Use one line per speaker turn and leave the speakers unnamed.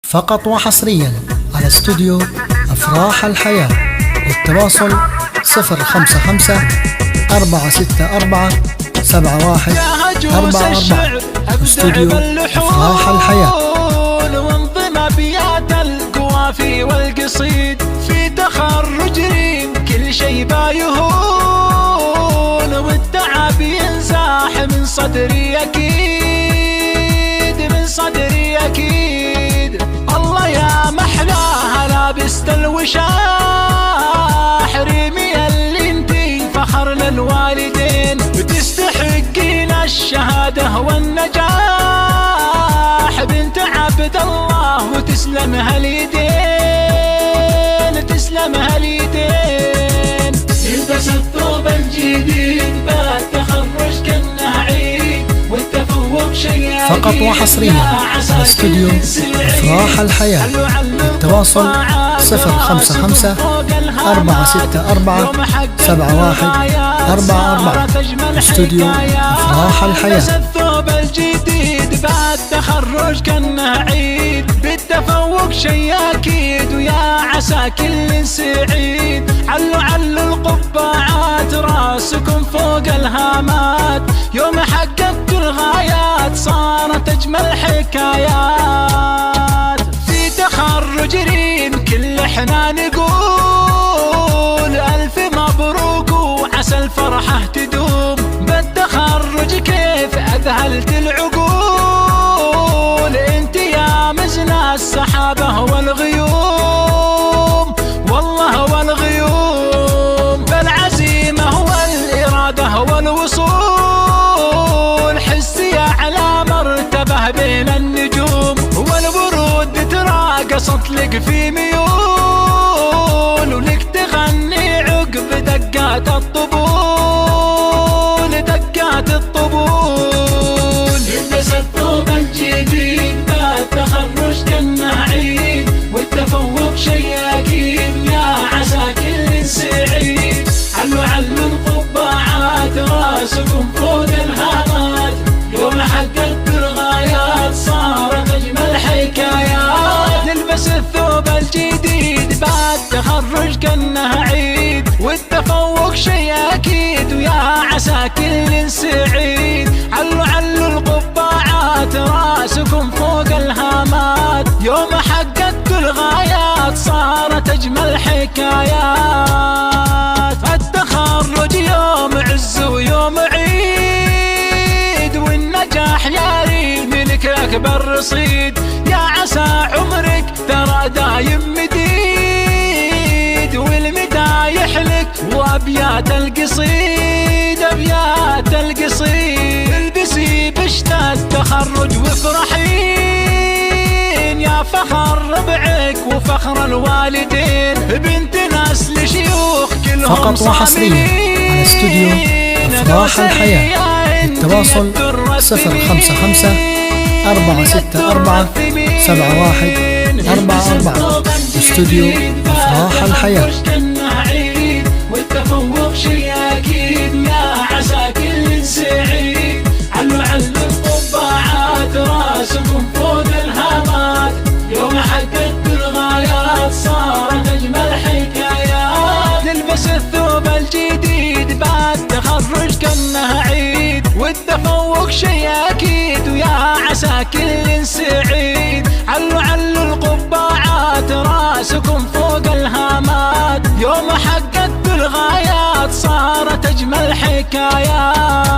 فقط وحصريا على استوديو أفراح الحياة. للتواصل 055 464 7144. استوديو أفراح الحياة.
وانظم أبيات القوافي والقصيد في تخرج ريم كل شي بايهون، والتعب ينزاح من صدري أكيد، من صدري أكيد. الله يا محلاها لابست الوشاح، ريمي اللي انتي فخر للوالدين، وتستحقين الشهادة والنجاح بنت عبد الله، وتسلم هاليدين، تسلم هاليدين. يلبس الثوب الجديد بعد تخرج كأنه عيد، والتفوق شيء
فقط وحصريا على استوديو أفراح الحياة. التواصل 055 464 7144. استوديو أفراح الحياة.
الثوب الجديد بعد تخرج كأنه عيد، بالتفوق شي أكيد، ويا عسى كل سعيد. علوا القبعات راسكم فوق الهامات، يوم حققت الغايات صارت أجمل حكايات. في تخرج ريم كل احنا نقول ألف مبروك وعسى الفرحة تدوم، بالتخرج كيف أذهلت العقول، انت يا مزنا السحابة والغيوم، والله والغيوم. بالعزيمة والإرادة والوصول، حسي أعلى مرتبة بين النجوم، والورود تراقصت لك في ميول، ولك تغني عقب دقات الطبول، دقات الطبول. يلبس الثوب الجديد بعد تخرج كأنه عيد، والتفوق شي أكيد، يا عسى كل سعيد. علوا القبعات راسكم فوق الهامات، يوم حققت الغايات صارت أجمل حكايات. نلبس الثوب الجديد بعد تخرج كأنه عيد، والتفوق شي أكيد، ويا عسى كل سعيد. علوا القبعات راسكم فوق الهامات، يوم حققت الغايات صارت أجمل حكايات. التخرج يوم عز ويوم عيد، والنجاح يا ريم لك أكبر رصيد، يا عسى عمرك ترى دايم مديد، والمدايح لك وأبيات القصيد، أبيات القصيد. البسي بشت التخرج وافرحين، يا فخر ربعك وفخر الوالدين، بنت ناس لشيوخ كلهم
فقط وحصريا على استوديو أفراح الحياة. التواصل 055 464 7144. استوديو أفراح الحياة.
والتفوق شي أكيد، يا عسى كل سعيد. علوا القبعات راسكم فوق الهامات، يوم حققت الغايات صارت أجمل حكايات. نلبس الثوب الجديد بعد تخرج كأنه عيد، والتفوق شي أكيد، ويا عسى كل سعيد. علوا القبعات راسكم فوق الهامات، يوم حققت الغايات صارت أجمل حكايات.